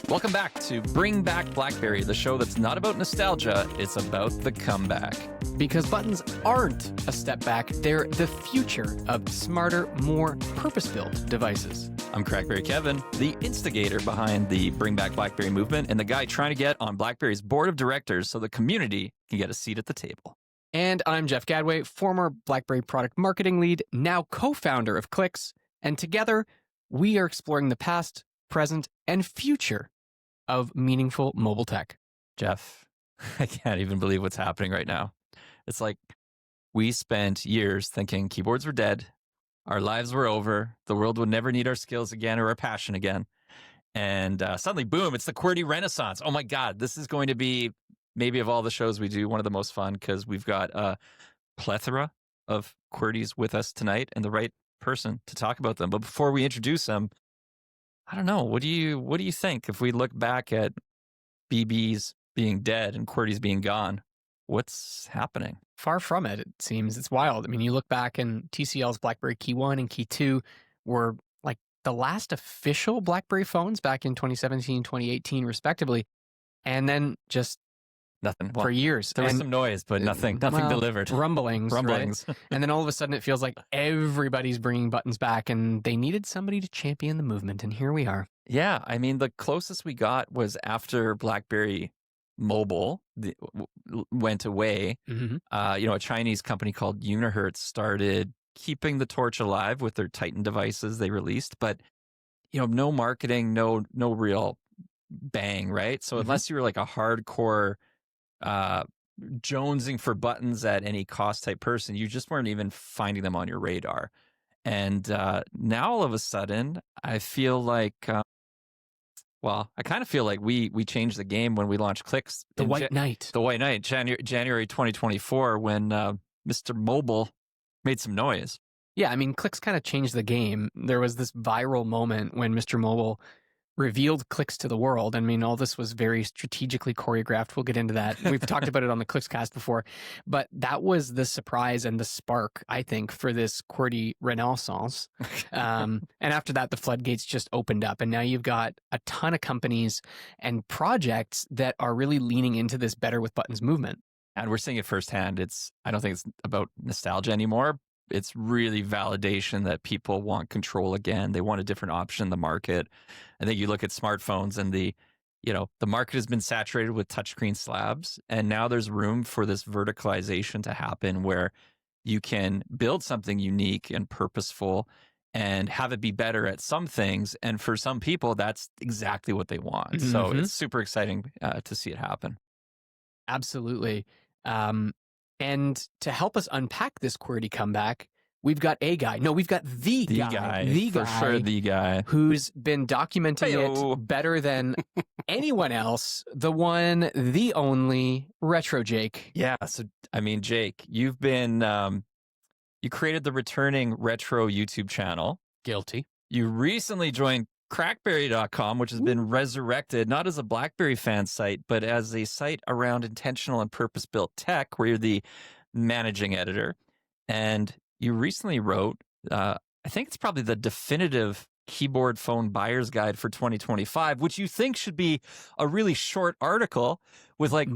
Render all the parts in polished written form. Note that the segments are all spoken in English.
Welcome back to Bring Back BlackBerry, the show that's not about nostalgia, it's about the comeback. Because buttons aren't a step back, they're the future of smarter, more purpose-built devices. I'm CrackBerry Kevin, the instigator behind the Bring Back BlackBerry movement and the guy trying to get on BlackBerry's board of directors so the community can get a seat at the table. And I'm Jeff Gadway, former BlackBerry product marketing lead, now co-founder of Clicks, and together we are exploring the past, present, and future of meaningful mobile tech. Jeff, I can't even believe what's happening right now. It's like we spent years thinking keyboards were dead, our lives were over, the world would never need our skills again or our passion again. And suddenly, boom, it's the QWERTY Renaissance. Oh my God, this is going to be, maybe of all the shows we do, one of the most fun because we've got a plethora of QWERTYs with us tonight and the right person to talk about them. But before we introduce them, I don't know. What do you think if we look back at BBs being dead and QWERTYs being gone? What's happening? Far from it, it seems. It's wild. I mean, you look back and TCL's BlackBerry Key 1 and Key 2 were like the last official BlackBerry phones back in 2017, 2018, respectively. And then just nothing. For years. There was some noise, but nothing delivered. Rumblings. Rumblings. Right? And then all of a sudden it feels like everybody's bringing buttons back and they needed somebody to champion the movement. And here we are. Yeah. I mean, the closest we got was after BlackBerry Mobile went away. Mm-hmm. A Chinese company called Unihertz started keeping the torch alive with their Titan devices they released, but no marketing, no real bang, right? So unless you were like a hardcore jonesing for buttons at any cost type person, you just weren't even finding them on your radar. And now all of a sudden, I feel like, I kind of feel like we changed the game when we launched Clicks. The White Knight, January 2024, when Mr. Mobile made some noise. Yeah, I mean, Clicks kind of changed the game. There was this viral moment when Mr. Mobile revealed Clicks to the world. I mean, all this was very strategically choreographed. We'll get into that. We've talked about it on the Clickscast before, but that was the surprise and the spark, I think, for this QWERTY Renaissance. And after that, the floodgates just opened up, and now you've got a ton of companies and projects that are really leaning into this better with buttons movement. And we're seeing it firsthand. I don't think it's about nostalgia anymore. It's really validation that people want control again. They want a different option in the market. I think you look at smartphones and the market has been saturated with touchscreen slabs. And now there's room for this verticalization to happen where you can build something unique and purposeful and have it be better at some things. And for some people, that's exactly what they want. Mm-hmm. So it's super exciting to see it happen. Absolutely. And to help us unpack this QWERTY comeback, we've got a guy. No, we've got the guy. For sure, the guy. Who's been documenting it better than anyone else. The one, the only, Retro Jake. Yeah. So, I mean, Jake, you've been, you created the returning Retro YouTube channel. Guilty. You recently joined CrackBerry.com, which has been resurrected, not as a BlackBerry fan site, but as a site around intentional and purpose-built tech, where you're the managing editor. And you recently wrote, I think it's probably the definitive keyboard phone buyer's guide for 2025, which you think should be a really short article with like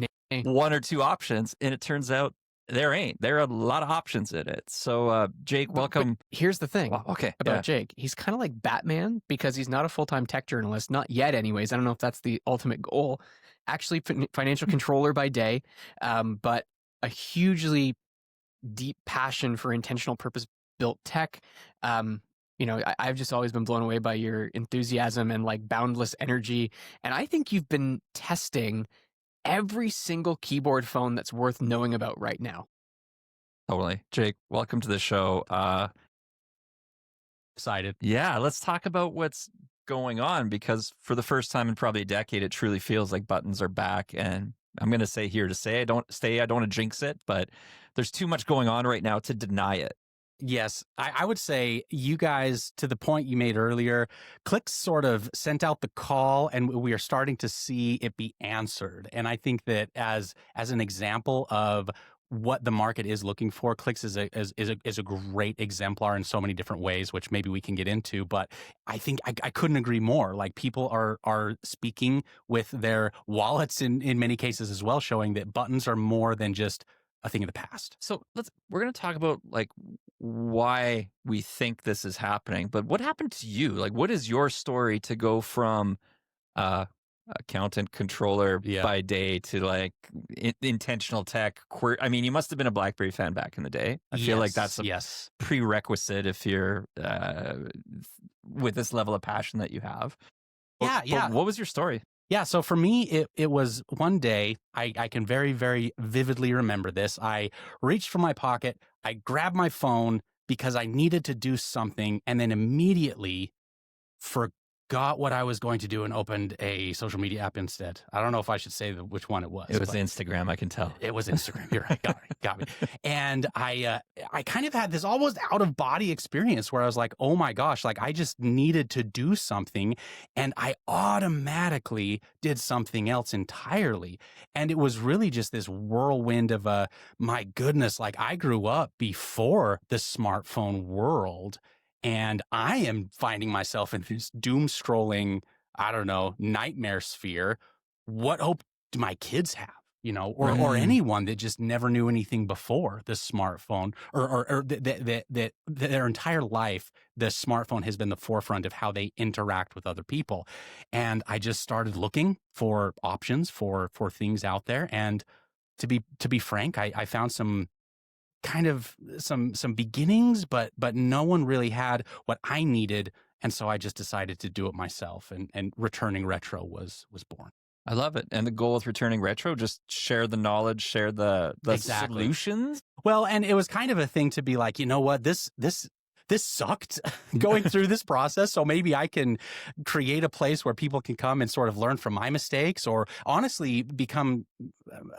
one or two options. And it turns out there ain't. There are a lot of options in it. So, Jake, welcome. But here's the thing about yeah. Jake. He's kind of like Batman because he's not a full-time tech journalist. Not yet, anyways. I don't know if that's the ultimate goal. Actually, financial controller by day, but a hugely deep passion for intentional purpose-built tech. I've just always been blown away by your enthusiasm and like boundless energy. And I think you've been testing every single keyboard phone that's worth knowing about right now. Totally. Jake, welcome to the show. Excited. Yeah, let's talk about what's going on, because for the first time in probably a decade, it truly feels like buttons are back. And I'm going to say I don't want to jinx it, but there's too much going on right now to deny it. Yes, I would say you guys, to the point you made earlier, Clicks sort of sent out the call and we are starting to see it be answered. And I think that as an example of what the market is looking for. Clicks is a great exemplar in so many different ways, which maybe we can get into. But I think I couldn't agree more. Like, people are speaking with their wallets in many cases as well, showing that buttons are more than just a thing of the past. So we're going to talk about like why we think this is happening, but what happened to you? Like, what is your story to go from accountant controller by day to like intentional tech? I mean, you must have been a BlackBerry fan back in the day. I feel like that's a prerequisite if you're with this level of passion that you have. But what was your story? Yeah, so for me, it was one day, I can very, very vividly remember this. I reached for my pocket, I grabbed my phone because I needed to do something, and then immediately forgot what I was going to do and opened a social media app instead. I don't know if I should say which one it was. It was Instagram, I can tell. It was Instagram. You're right. Got me. And I kind of had this almost out of body experience where I was like, oh my gosh, like I just needed to do something, and I automatically did something else entirely. And it was really just this whirlwind of my goodness, like I grew up before the smartphone world, and I am finding myself in this doom scrolling, I don't know, nightmare sphere. What hope do my kids have? You know, or anyone that just never knew anything before the smartphone, or that their entire life, the smartphone has been the forefront of how they interact with other people. And I just started looking for options for things out there. And to be frank, I found some beginnings, but no one really had what I needed. And so I just decided to do it myself, and Returning Retro was born. I love it. And the goal with Returning Retro, just share the knowledge, share the solutions. Well, and it was kind of a thing to be like, you know what, this sucked going through this process. So maybe I can create a place where people can come and sort of learn from my mistakes, or honestly become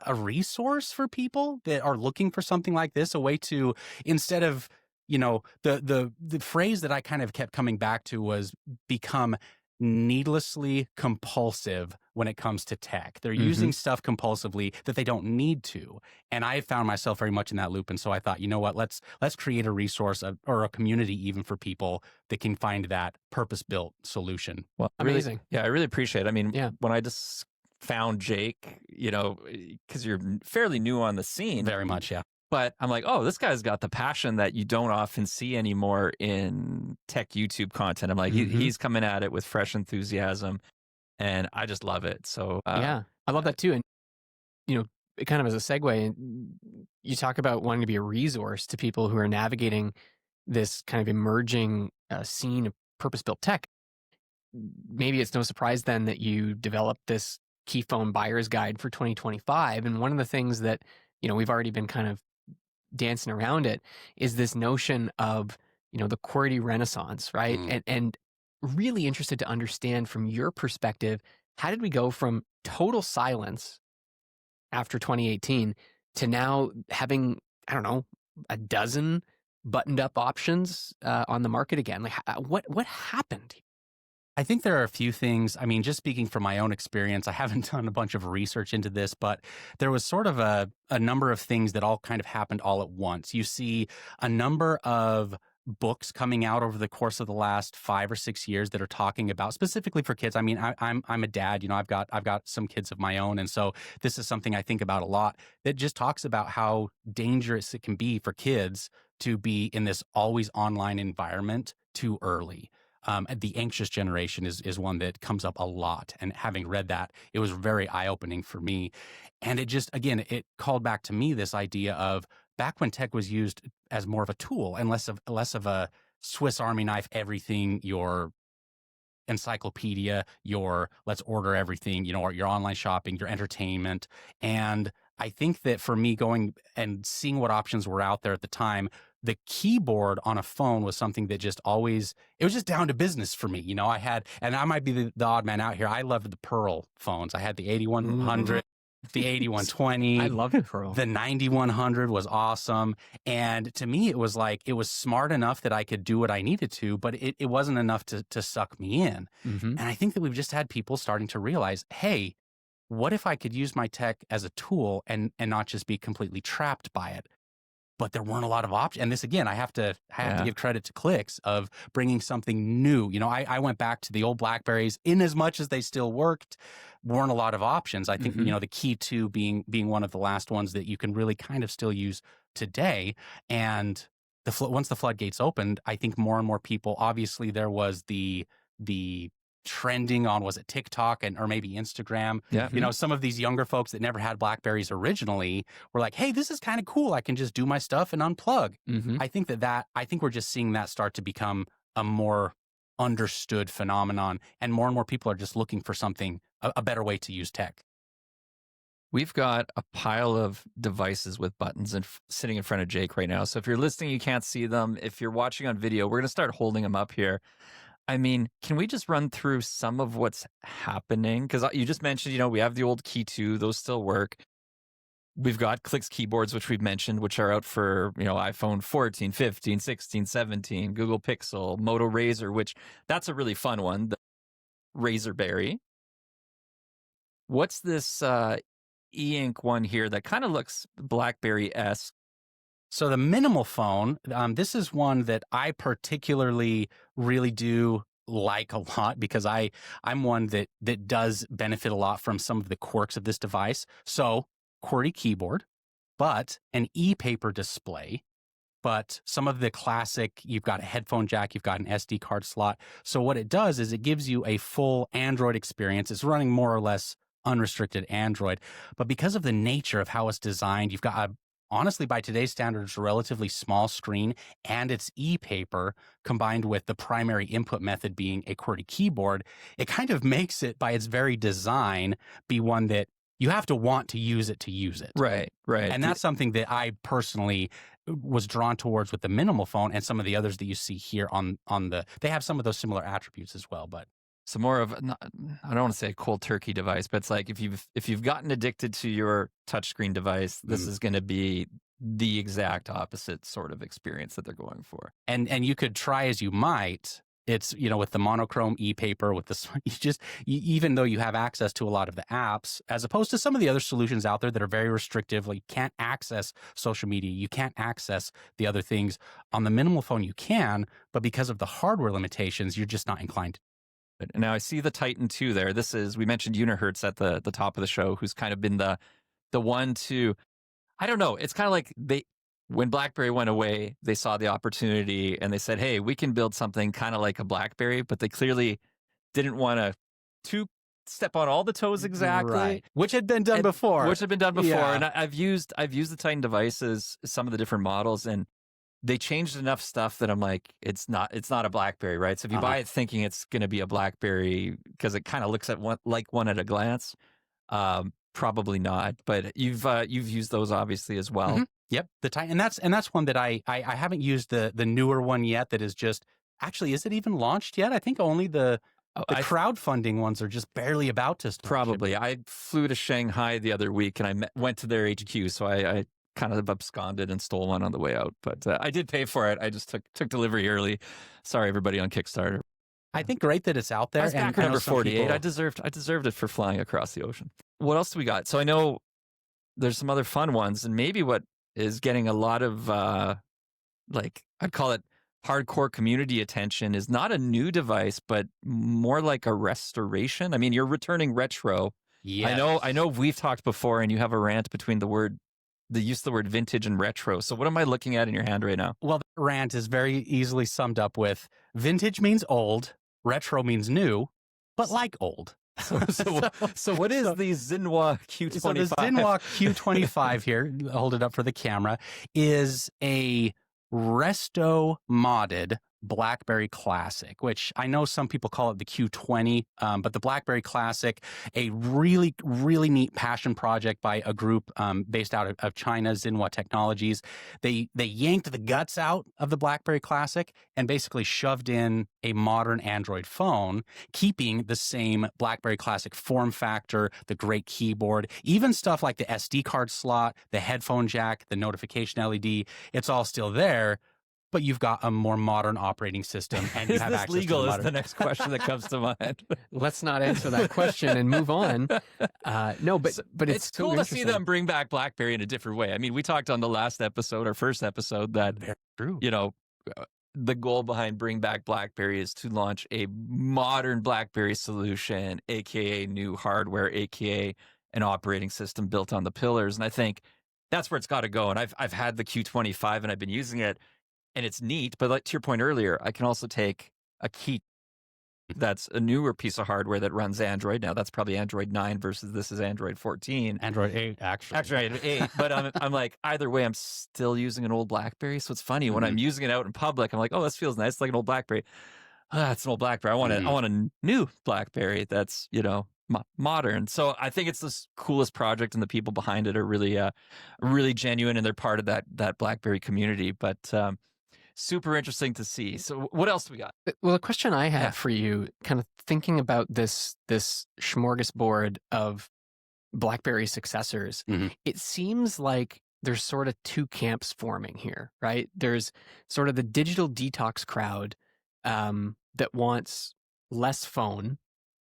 a resource for people that are looking for something like this, a way to, instead of, you know, the phrase that I kind of kept coming back to was become needlessly compulsive when it comes to tech. They're using stuff compulsively that they don't need to. And I found myself very much in that loop. And so I thought, you know what, let's create a resource or a community even for people that can find that purpose-built solution. Well, amazing. I really appreciate it. I mean, when I just found Jake, you know, because you're fairly new on the scene. Very much, yeah. But I'm like, oh, this guy's got the passion that you don't often see anymore in tech YouTube content. I'm like, he's coming at it with fresh enthusiasm, and I just love it. So I love that too. And you know, it kind of as a segue, you talk about wanting to be a resource to people who are navigating this kind of emerging scene of purpose-built tech. Maybe it's no surprise then that you developed this key phone buyer's guide for 2025. And one of the things that, you know, we've already been kind of dancing around it is this notion of, you know, the QWERTY renaissance, right? And really interested to understand from your perspective, how did we go from total silence after 2018 to now having, I don't know, a dozen buttoned up options on the market again? Like, what happened? I think there are a few things. I mean, just speaking from my own experience, I haven't done a bunch of research into this, but there was sort of a number of things that all kind of happened all at once. You see a number of books coming out over the course of the last 5 or 6 years that are talking about, specifically for kids. I mean, I'm a dad, you know, I've got some kids of my own. And so this is something I think about a lot, that just talks about how dangerous it can be for kids to be in this always online environment too early. The anxious generation is one that comes up a lot. And having read that, it was very eye-opening for me. And it just, again, it called back to me this idea of back when tech was used as more of a tool and less of a Swiss Army knife, everything, your encyclopedia, your let's order everything, you know, or your online shopping, your entertainment. And I think that for me, going and seeing what options were out there at the time, the keyboard on a phone was something that just always, it was just down to business for me. You know, I had, and I might be the odd man out here, I loved the Pearl phones. I had the 8100, the 8120. I love it, Pearl. The 9100 was awesome. And to me, it was like, it was smart enough that I could do what I needed to, but it wasn't enough to suck me in. And I think that we've just had people starting to realize, hey, what if I could use my tech as a tool and not just be completely trapped by it? But there weren't a lot of options. And this, again, I have to give credit to Clicks of bringing something new. You know, I went back to the old BlackBerries in as much as they still worked, weren't a lot of options. I think, you know, the Key 2 being one of the last ones that you can really kind of still use today. And once the floodgates opened, I think more and more people, obviously there was the trending on, was it TikTok or maybe Instagram? Yeah. You know, some of these younger folks that never had BlackBerries originally were like, hey, this is kind of cool. I can just do my stuff and unplug. I think I think we're just seeing that start to become a more understood phenomenon, and more people are just looking for something, a better way to use tech. We've got a pile of devices with buttons sitting in front of Jake right now. So if you're listening, you can't see them. If you're watching on video, we're going to start holding them up here. I mean, can we just run through some of what's happening? Because you just mentioned, you know, we have the old Key 2, those still work. We've got Clicks keyboards, which we've mentioned, which are out for, you know, iPhone 14, 15, 16, 17, Google Pixel, Moto Razr, which that's a really fun one, the Razorberry. What's this e-ink one here that kind of looks BlackBerry-esque? So the minimal phone, this is one that I particularly really do like a lot, because I'm one that does benefit a lot from some of the quirks of this device. So QWERTY keyboard, but an e-paper display, but some of the classic, you've got a headphone jack, you've got an SD card slot. So what it does is it gives you a full Android experience. It's running more or less unrestricted Android, but because of the nature of how it's designed, you've got honestly, by today's standards, a relatively small screen, and it's e-paper combined with the primary input method being a QWERTY keyboard. It kind of makes it, by its very design, be one that you have to want to use it. Right. And that's something that I personally was drawn towards with the minimal phone, and some of the others that you see here on they have some of those similar attributes as well, but. So more of, I don't want to say a cold turkey device, but it's like if you've gotten addicted to your touchscreen device, this is going to be the exact opposite sort of experience that they're going for. And you could try as you might. It's, you know, with the monochrome e-paper, with this, even though you have access to a lot of the apps, as opposed to some of the other solutions out there that are very restrictive, like you can't access social media, you can't access the other things. On the minimal phone, you can, but because of the hardware limitations, you're just not inclined. Now I see the Titan 2 there. This is, we mentioned Unihertz at the top of the show, who's kind of been the one to, I don't know, it's kind of like when BlackBerry went away, they saw the opportunity and they said, hey, we can build something kind of like a BlackBerry, but they clearly didn't want to step on all the toes exactly. Right. Which had been done before. Yeah. And I've used the Titan devices, some of the different models, and they changed enough stuff that I'm like, it's not a BlackBerry, right? So if you buy it thinking it's going to be a BlackBerry because it kind of looks at one at a glance, probably not. But you've used those obviously as well. Yep, the Titan, and that's one that I haven't used the newer one yet. That is just, actually, is it even launched yet? I think only the crowdfunding ones are just barely about to start. Probably. I flew to Shanghai the other week and I went to their HQ, so I kind of absconded and stole one on the way out, but I did pay for it. I just took delivery early. Sorry, everybody on Kickstarter. I think great that it's out there. I was back number 48. I deserved it for flying across the ocean. What else do we got? So I know there's some other fun ones, and maybe what is getting a lot of like, I'd call it hardcore community attention, is not a new device, but more like a restoration. I mean, you're returning retro. Yes. I know we've talked before, and you have a rant between the use of the word vintage and retro. So what am I looking at in your hand right now? Well, the rant is very easily summed up with vintage means old, retro means new, but like old. So what is the Zinhua Q25? So the Zinhua Q25 here, hold it up for the camera, is a resto modded BlackBerry Classic, which I know some people call it the Q20, but the BlackBerry Classic, a really, really neat passion project by a group based out of China, Zinhua Technologies. They yanked the guts out of the BlackBerry Classic and basically shoved in a modern Android phone, keeping the same BlackBerry Classic form factor, the great keyboard, even stuff like the SD card slot, the headphone jack, the notification LED. It's all still there. but you've got a more modern operating system, and you Is have this access legal? to Is the next question that comes to mind. Let's not answer that question and move on. No, but it's so cool to see interesting. them bring back BlackBerry in a different way. I mean, we talked on the last episode, our first episode, that Very true. The goal behind Bring Back BlackBerry is to launch a modern BlackBerry solution, aka new hardware, aka an operating system built on the pillars. And I think that's where it's got to go. And I've had the Q25 and I've been using it, and it's neat. But like to your point earlier, I can also take a key that's a newer piece of hardware that runs Android. Now that's probably Android 9 versus this is Android 14. Android 8, actually. Actually, Android 8. But I'm like, either way, I'm still using an old BlackBerry. So it's funny when I'm using it out in public, I'm like, oh, this feels nice, like an old BlackBerry. It's an old BlackBerry. I want a new BlackBerry that's modern. So I think it's this coolest project, and the people behind it are really genuine, and they're part of that BlackBerry community. But super interesting to see. So what else do we got? Well, a question I have for you, kind of thinking about this smorgasbord of BlackBerry successors, it seems like there's sort of two camps forming here, right? There's sort of the digital detox crowd that wants less phone,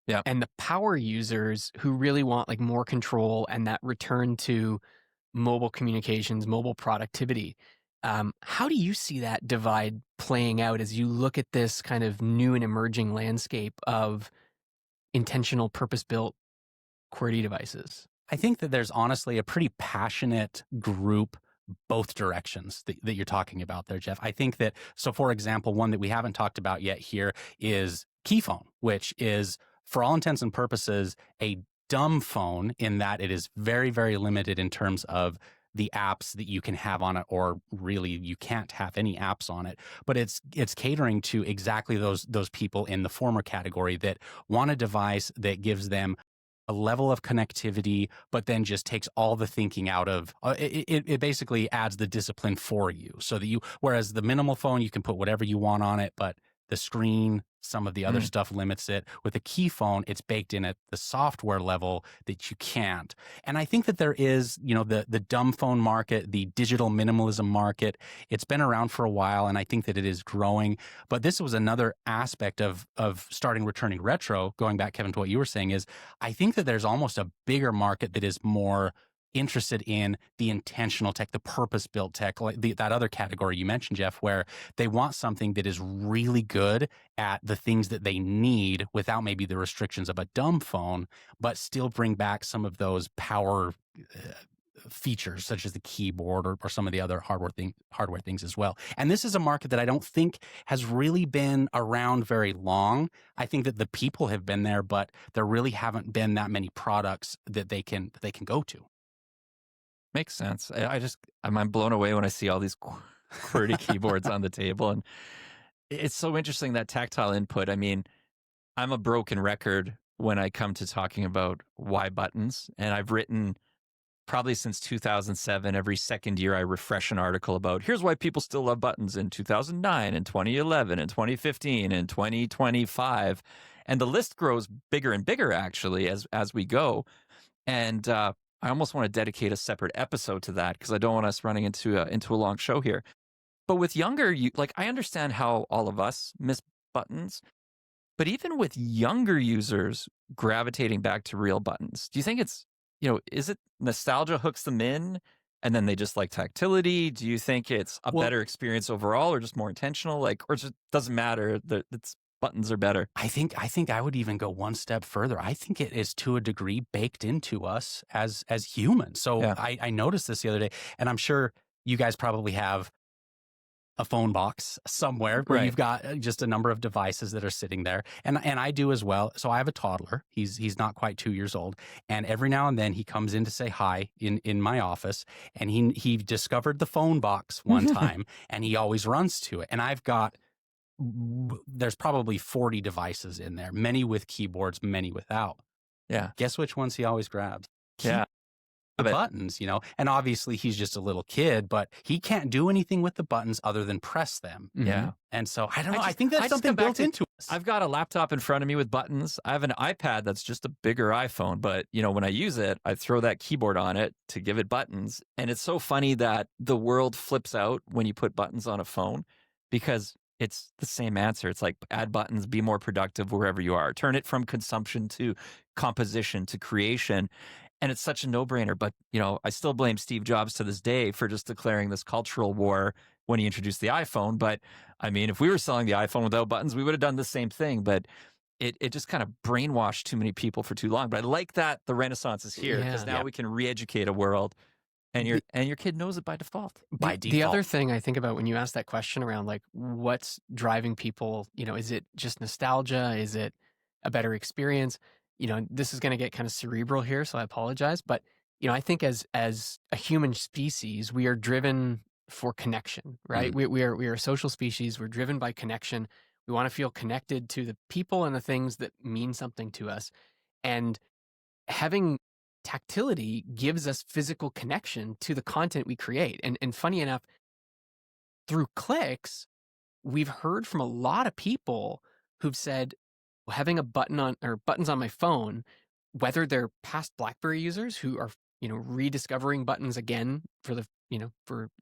and the power users who really want like more control and that return to mobile communications, mobile productivity. How do you see that divide playing out as you look at this kind of new and emerging landscape of intentional, purpose-built QWERTY devices? I think that there's honestly a pretty passionate group both directions that you're talking about there, Jeff. I think that, so for example, one that we haven't talked about yet here is Keyphone, which is, for all intents and purposes, a dumb phone in that it is very, very limited in terms of the apps that you can have on it, or really you can't have any apps on it. But it's catering to exactly those people in the former category that want a device that gives them a level of connectivity, but then just takes all the thinking out of it. Basically adds the discipline for you, so that whereas the minimal phone, you can put whatever you want on it, but the screen, some of the other stuff limits it. With a key phone, it's baked in at the software level that you can't. And I think that there is, the dumb phone market, the digital minimalism market. It's been around for a while, and I think that it is growing. But this was another aspect of starting Returning Retro, going back, Kevin, to what you were saying, is I think that there's almost a bigger market that is more interested in the intentional tech, the purpose-built tech, like that other category you mentioned, Jeff, where they want something that is really good at the things that they need without maybe the restrictions of a dumb phone, but still bring back some of those power features, such as the keyboard or some of the other hardware things as well. And this is a market that I don't think has really been around very long. I think that the people have been there, but there really haven't been that many products that they can go to. Makes sense. I'm blown away when I see all these QWERTY keyboards on the table, and it's so interesting, that tactile input. I mean, I'm a broken record when I come to talking about why buttons, and I've written probably since 2007. Every second year, I refresh an article about here's why people still love buttons in 2009 and 2011 and 2015 and 2025, and the list grows bigger and bigger actually as we go, and I almost want to dedicate a separate episode to that, because I don't want us running into a long show here. But with younger, I understand how all of us miss buttons, but even with younger users gravitating back to real buttons, do you think it's, is it nostalgia hooks them in and then they just like tactility? Do you think it's a better experience overall, or just more intentional? Or it just doesn't matter, it's buttons are better? I think I would even go one step further. I think it is, to a degree, baked into us as humans. So I noticed this the other day, and I'm sure you guys probably have a phone box somewhere where you've got just a number of devices that are sitting there, and I do as well. So I have a toddler. He's not quite 2 years old, and every now and then he comes in to say hi in my office, and he discovered the phone box one time, and he always runs to it. And there's probably 40 devices in there, many with keyboards, many without. Yeah. Guess which ones he always grabs? Yeah. The buttons, and obviously he's just a little kid, but he can't do anything with the buttons other than press them. Yeah. And so I don't know. I think that's something built into us. I've got a laptop in front of me with buttons. I have an iPad that's just a bigger iPhone, but when I use it, I throw that keyboard on it to give it buttons. And it's so funny that the world flips out when you put buttons on a phone, because it's the same answer. It's like add buttons, be more productive wherever you are. Turn it from consumption to composition to creation. And it's such a no-brainer. But, I still blame Steve Jobs to this day for just declaring this cultural war when he introduced the iPhone. But I mean, if we were selling the iPhone without buttons, we would have done the same thing. But it just kind of brainwashed too many people for too long. But I like that the Renaissance is here, because now we can re-educate a world, and your kid knows it by default. By default. The other thing I think about when you ask that question around like what's driving people, is it just nostalgia? Is it a better experience? This is going to get kind of cerebral here, so I apologize. But, I think as a human species, we are driven for connection, right? We are a social species. We're driven by connection. We want to feel connected to the people and the things that mean something to us. And having tactility gives us physical connection to the content we create. And funny enough, through clicks, we've heard from a lot of people who've said, well, having a buttons on my phone, whether they're past BlackBerry users who are, rediscovering buttons again for the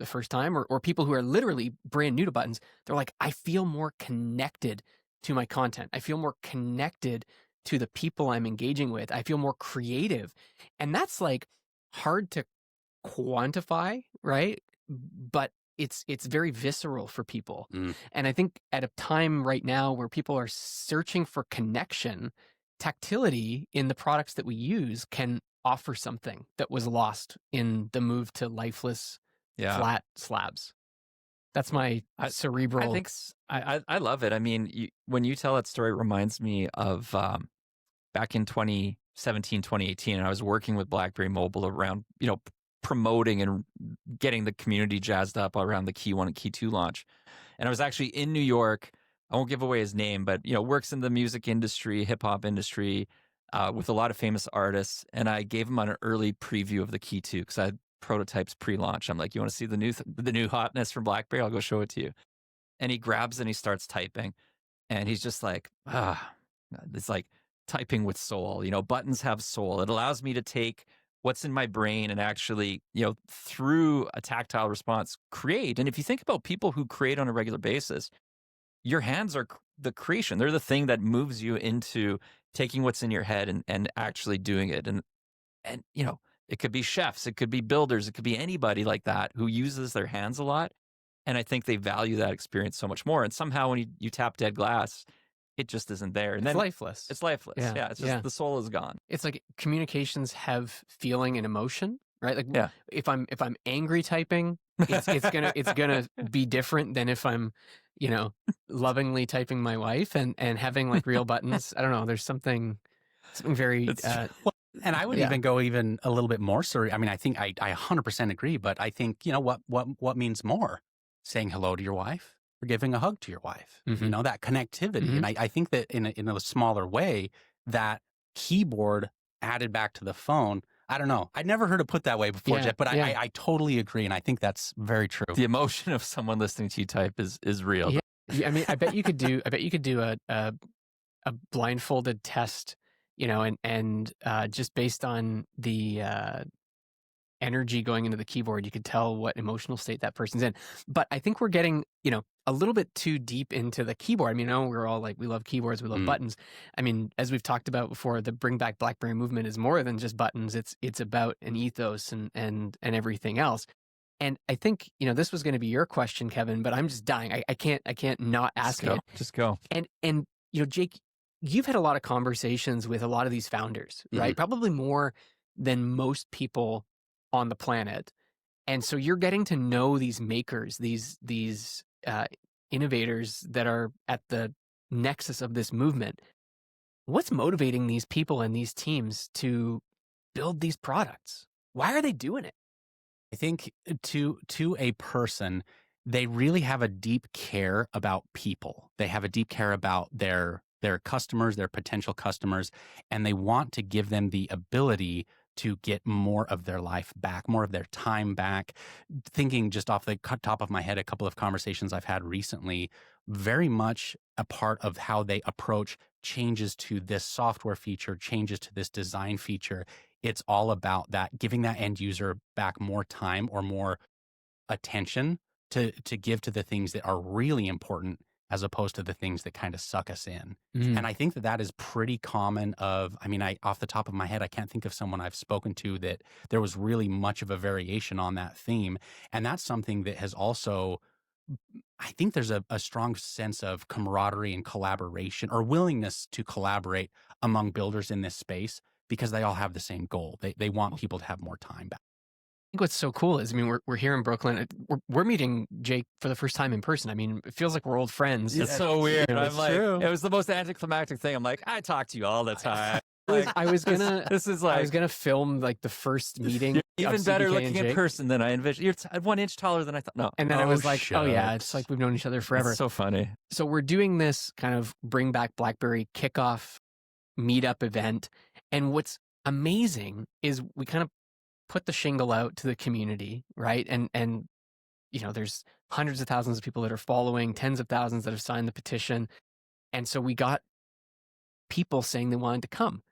first time, or people who are literally brand new to buttons, they're like, I feel more connected to my content. I feel more connected to the people I'm engaging with. I feel more creative. And that's like hard to quantify, right? But it's very visceral for people. And I think at a time right now where people are searching for connection, tactility in the products that we use can offer something that was lost in the move to lifeless flat slabs. That's my cerebral. I think I love it. I mean, when you tell that story, it reminds me of back in 2017, 2018, and I was working with BlackBerry Mobile around, promoting and getting the community jazzed up around the Key 1 and Key 2 launch. And I was actually in New York. I won't give away his name, but, works in the music industry, hip hop industry, with a lot of famous artists. And I gave him an early preview of the Key 2 because I had prototypes pre-launch. I'm like, you want to see the new hotness from BlackBerry? I'll go show it to you. And he grabs and he starts typing, and he's just like, it's like typing with soul. Buttons have soul. It allows me to take what's in my brain and actually, through a tactile response, create. And if you think about people who create on a regular basis, your hands are the creation. They're the thing that moves you into taking what's in your head and actually doing it. And it could be chefs, it could be builders, it could be anybody like that who uses their hands a lot. And I think they value that experience so much more. And somehow when you tap dead glass, it just isn't there. And it's then lifeless. It's lifeless. Yeah. It's just the soul is gone. It's like communications have feeling and emotion, right? Like if I'm angry typing, it's gonna be different than if I'm, lovingly typing my wife and having like real buttons. I don't know. There's something very. And I would even go even a little bit more. Sorry, I mean, I think I 100% agree. But I think what means more, saying hello to your wife or giving a hug to your wife. That connectivity. And I think that in a smaller way, that keyboard added back to the phone. I don't know. I'd never heard it put that way before, Jeff, but I totally agree. And I think that's very true. The emotion of someone listening to you type is real. Yeah. I mean, I bet you could do a blindfolded test, and just based on the energy going into the keyboard, you could tell what emotional state that person's in. But I think we're getting, a little bit too deep into the keyboard. I mean, we're all like, we love keyboards, we love buttons. I mean, as we've talked about before, the Bring Back BlackBerry movement is more than just buttons. It's about an ethos and everything else. And I think, this was going to be your question, Kevin, but I'm just dying. I can't not ask it. Just go. And Jake, you've had a lot of conversations with a lot of these founders, right? Probably more than most people on the planet. And so you're getting to know these makers, these innovators that are at the nexus of this movement. What's motivating these people and these teams to build these products? Why are they doing it? I think to a person, they really have a deep care about people. They have a deep care about their customers, their potential customers, and they want to give them the ability to get more of their life back, more of their time back. Thinking just off the top of my head, a couple of conversations I've had recently, very much a part of how they approach changes to this software feature, changes to this design feature. It's all about that, giving that end user back more time or more attention to give to the things that are really important as opposed to the things that kind of suck us in. And I think that that is pretty common off the top of my head, I can't think of someone I've spoken to that there was really much of a variation on that theme. And that's something that has also, I think there's a strong sense of camaraderie and collaboration or willingness to collaborate among builders in this space because they all have the same goal. They want people to have more time back. I think what's so cool is, I mean, we're here in Brooklyn. We're meeting Jake for the first time in person. I mean, it feels like we're old friends. It's so weird. You know, I'm like, it was the most anticlimactic thing. I'm like, I talk to you all the time. I was gonna I was gonna film like the first meeting. You're even of better CBK looking and in Jake. person than I envisioned. You're 1 inch taller than I thought. No. And then I was like, oh yeah, shucks. it's like we've known each other forever. It's so funny. So we're doing this kind of bring back BlackBerry kickoff meetup event. And what's amazing is we kind of put the shingle out to the community, right? And you know, there's hundreds of thousands of people that are following, tens of thousands that have signed the petition. And so we got people saying they wanted to come.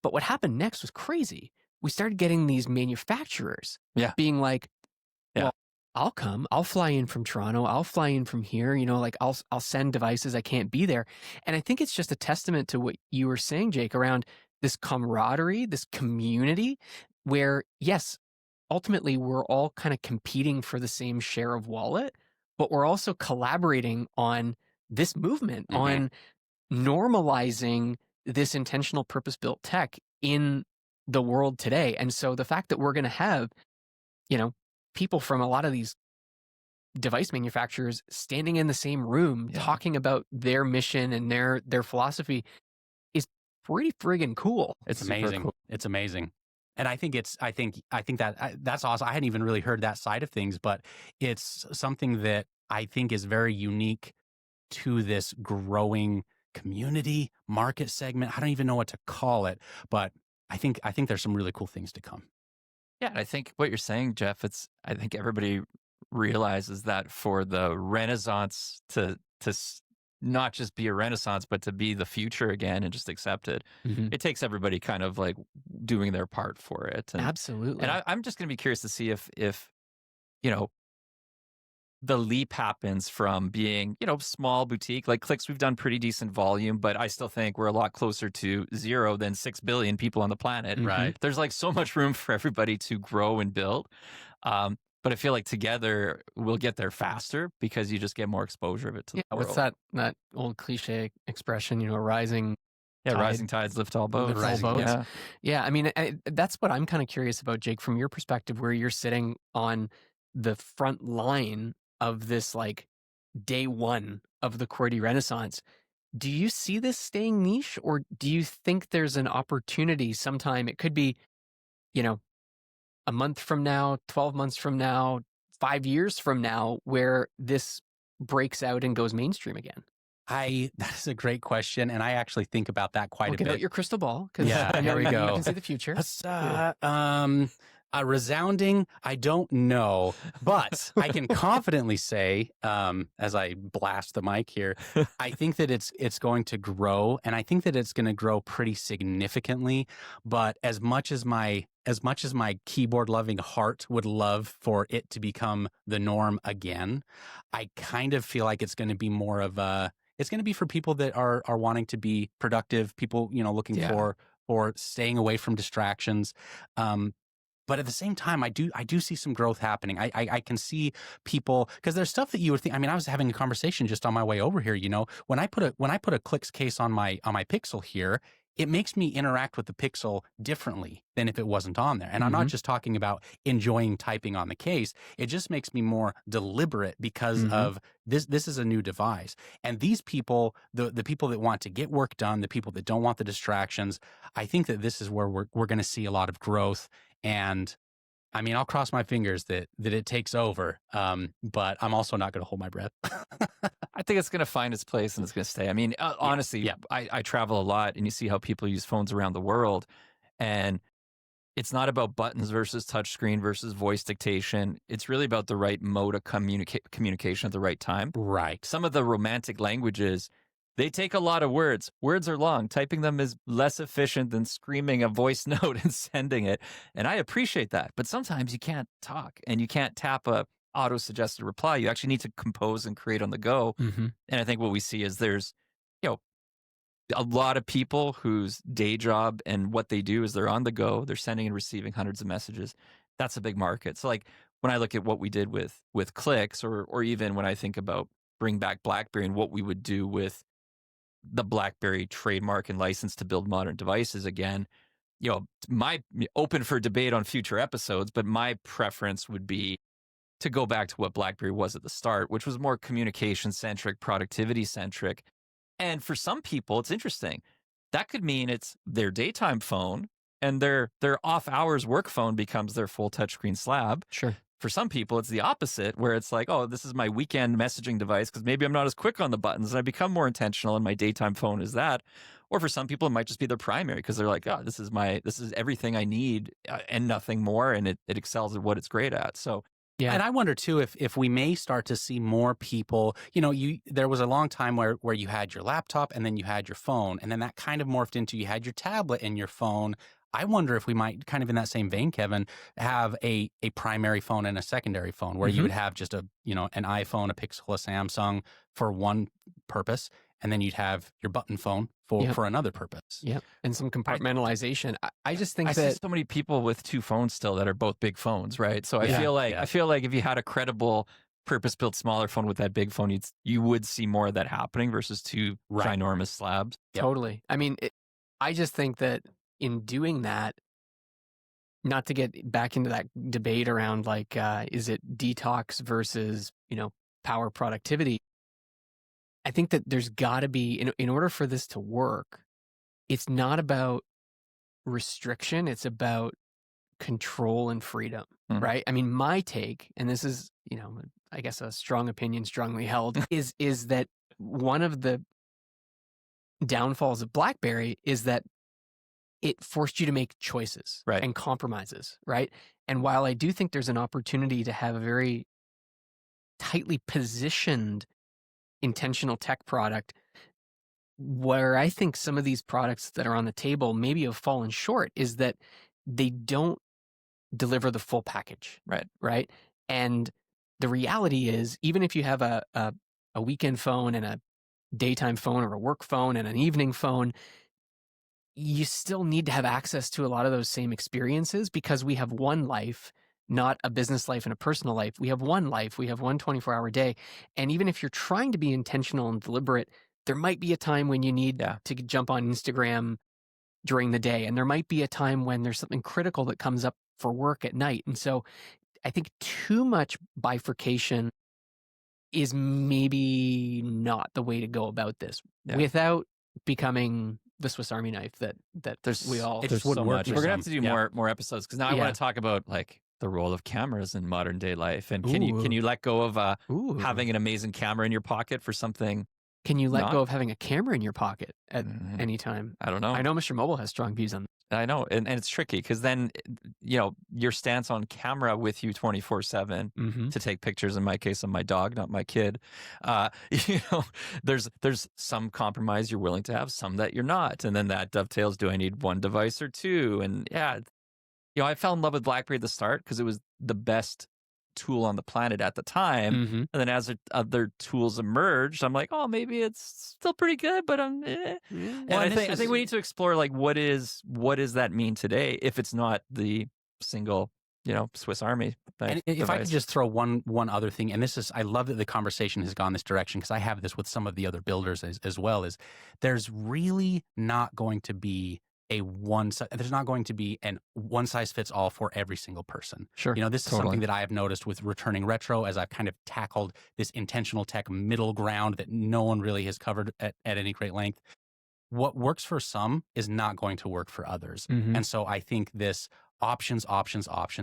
But what happened next was crazy. We started getting these manufacturers being like, well, I'll come. I'll fly in from Toronto. I'll fly in from here. You know, like I'll send devices. I can't be there. And I think it's just a testament to what you were saying, Jake, around this camaraderie, this community where, yes, ultimately we're all kind of competing for the same share of wallet, but we're also collaborating on this movement, on normalizing this intentional purpose-built tech in the world today. And so the fact that we're going to have, you know, people from a lot of these device manufacturers standing in the same room talking about their mission and their philosophy is pretty friggin' cool. It's amazing. Cool. It's amazing. And I think that's awesome. I hadn't even really heard that side of things, but it's something that I think is very unique to this growing community market segment. I don't even know what to call it, but I think there's some really cool things to come. Yeah, I think what you're saying, Jeff, I think everybody realizes that for the Renaissance to not just be a Renaissance, but to be the future again and just accept it, it takes everybody kind of like doing their part for it. And, absolutely. And I'm just going to be curious to see if you know, the leap happens from being, you know, small boutique like Clicks. We've done pretty decent volume, but I still think we're a lot closer to 0 than 6 billion people on the planet. Right. There's like so much room for everybody to grow and build. But I feel like together we'll get there faster because you just get more exposure of it to the world. What's that old cliche expression, you know, rising tides lift all boats. Yeah. I mean, that's what I'm kind of curious about, Jake, from your perspective, where you're sitting on the front line of this like day one of the QWERTY Renaissance. Do you see this staying niche, or do you think there's an opportunity sometime? It could be, you know, a month from now, 12 months from now, 5 years from now, where this breaks out and goes mainstream again? That's a great question, and I actually think about that quite a bit. Get out your crystal ball, because there we go. You can see the future. A resounding, I don't know, but I can confidently say, as I blast the mic here, I think that it's going to grow, and I think that it's going to grow pretty significantly. But as much as my keyboard loving heart would love for it to become the norm again, I kind of feel like it's going to be more of it's going to be for people that are wanting to be productive, people, you know, looking for staying away from distractions. But at the same time, I do see some growth happening. I can see people, because there's stuff that you would think. I mean, I was having a conversation just on my way over here. You know, when I put a Clicks case on my Pixel here, it makes me interact with the Pixel differently than if it wasn't on there. And I'm not just talking about enjoying typing on the case. It just makes me more deliberate because of this is a new device. And these people, the people that want to get work done, the people that don't want the distractions, I think that this is where we're going to see a lot of growth. And I mean, I'll cross my fingers that it takes over, but I'm also not going to hold my breath. I think it's going to find its place and it's going to stay. I mean, honestly, I travel a lot, and you see how people use phones around the world, and it's not about buttons versus touchscreen versus voice dictation. It's really about the right mode of communication at the right time. Right. Some of the romantic languages, they take a lot of words. Words are long. Typing them is less efficient than screaming a voice note and sending it. And I appreciate that. But sometimes you can't talk and you can't tap a auto-suggested reply. You actually need to compose and create on the go. Mm-hmm. And I think what we see is there's, a lot of people whose day job and what they do is they're on the go. They're sending and receiving hundreds of messages. That's a big market. So like when I look at what we did with clicks, or even when I think about bring back BlackBerry and what we would do with the BlackBerry trademark and license to build modern devices again, my open for debate on future episodes, but my preference would be to go back to what BlackBerry was at the start, which was more communication centric, productivity centric. And for some people, it's interesting. That could mean it's their daytime phone and their off hours work phone becomes their full touchscreen slab. Sure. For some people, it's the opposite, where it's like, oh, this is my weekend messaging device because maybe I'm not as quick on the buttons and I become more intentional and my daytime phone is that. Or for some people, it might just be their primary because they're like, oh, this is everything I need and nothing more. And it excels at what it's great at. So yeah. And I wonder too if we may start to see more people, there was a long time where you had your laptop and then you had your phone, and then that kind of morphed into you had your tablet and your phone. I wonder if we might, kind of in that same vein, Kevin, have a primary phone and a secondary phone where you would have just an iPhone, a Pixel, a Samsung for one purpose, and then you'd have your button phone for another purpose. Yeah, and some compartmentalization. I just think I that see so many people with two phones still that are both big phones, right? So I feel like if you had a credible purpose-built smaller phone with that big phone, you would see more of that happening versus two ginormous slabs. Totally. I mean, I just think that in doing that, not to get back into that debate around like, is it detox versus, power productivity? I think that there's got to be, in order for this to work, it's not about restriction. It's about control and freedom, right? I mean, my take, and this is, I guess a strong opinion, strongly held, is that one of the downfalls of BlackBerry is that it forced you to make choices and compromises, right? And while I do think there's an opportunity to have a very tightly positioned intentional tech product, where I think some of these products that are on the table maybe have fallen short is that they don't deliver the full package, right? And the reality is, even if you have a weekend phone and a daytime phone or a work phone and an evening phone, you still need to have access to a lot of those same experiences because we have one life, not a business life and a personal life. We have one life. We have one 24-hour day. And even if you're trying to be intentional and deliberate, there might be a time when you need to jump on Instagram during the day. And there might be a time when there's something critical that comes up for work at night. And so I think too much bifurcation is maybe not the way to go about this without becoming the Swiss Army knife that there's we all. There's so much. We're gonna have to do more episodes because now I want to talk about like the role of cameras in modern day life. And can you let go of having an amazing camera in your pocket for something? Can you let go of having a camera in your pocket at any time? I don't know. I know Mr. Mobile has strong views on that. I know, and it's tricky because then your stance on camera with you 24/7 to take pictures. In my case, of my dog, not my kid. There's some compromise you're willing to have, some that you're not, and then that dovetails. Do I need one device or two? And I fell in love with BlackBerry at the start because it was the best tool on the planet at the time. And then as other tools emerged, I'm like, oh, maybe it's still pretty good, but I'm And I think we need to explore like what does that mean today if it's not the single Swiss Army thing. And if I could just throw one other thing, and this is, I love that the conversation has gone this direction because I have this with some of the other builders as well, is there's really not going to be there's not going to be an one size fits all for every single person. Sure. This is something that I have noticed with Returning Retro as I've kind of tackled this intentional tech middle ground that no one really has covered at any great length. What works for some is not going to work for others. And so I think this options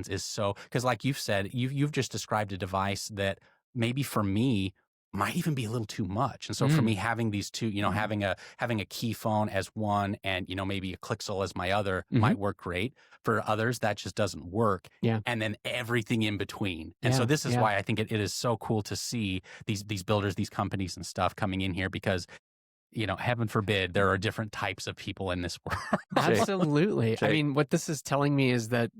is so, because like you've said, you've just described a device that maybe for me might even be a little too much. And so for me, having these two, having a key phone as one and, maybe a Clixel as my other might work great. For others, that just doesn't work. Yeah. And then everything in between. And so this is why I think it is so cool to see these builders, these companies and stuff coming in here because, heaven forbid, there are different types of people in this world. Absolutely. I mean, what this is telling me is that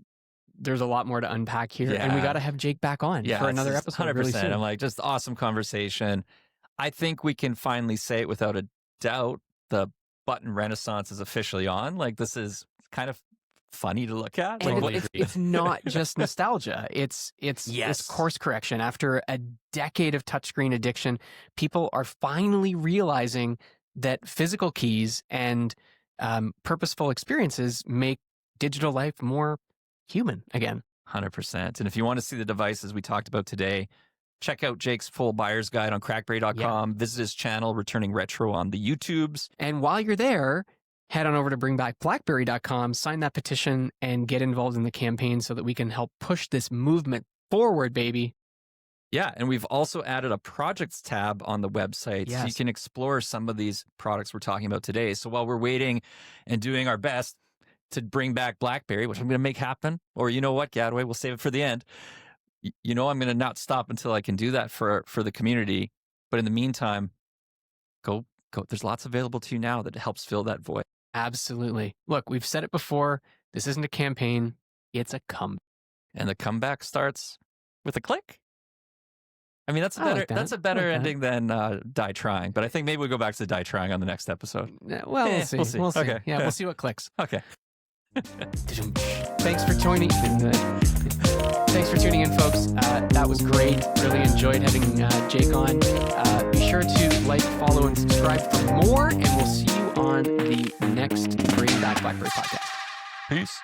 there's a lot more to unpack here, and we Yeah. got to have Jake back on Yeah, for another this is episode really soon. I'm like, just awesome conversation. I think we can finally say it without a doubt. The button renaissance is officially on. Like, this is kind of funny to look at. And Like, it's not just nostalgia. It's course correction. After a decade of touchscreen addiction, people are finally realizing that physical keys and purposeful experiences make digital life more human again. 100%. And if you want to see the devices we talked about today, check out Jake's full buyer's guide on crackberry.com. Visit his channel, Returning Retro, on the YouTubes. And while you're there, head on over to bringbackblackberry.com, sign that petition, and get involved in the campaign so that we can help push this movement forward, baby. Yeah, and we've also added a projects tab on the website so you Yes. can explore some of these products we're talking about today. So while we're waiting and doing our best to bring back BlackBerry, which I'm going to make happen, or you know what, Gadway, we'll save it for the end. You know I'm going to not stop until I can do that for the community. But in the meantime, go. There's lots available to you now that helps fill that void. Absolutely. Look, we've said it before. This isn't a campaign. It's a comeback. And the comeback starts with a click. I mean, that's a I better like that. that's a I better like that. ending than die trying. But I think maybe we'll go back to die trying on the next episode. Well, Eh, we'll see. we'll see. We'll see. Okay. Yeah, we'll see what clicks. Okay. Thanks for joining. Thanks for tuning in, folks. That was great. Really enjoyed having Jake on. Be sure to like, follow, and subscribe for more, and we'll see you on the next Bring Back BlackBerry podcast. Peace.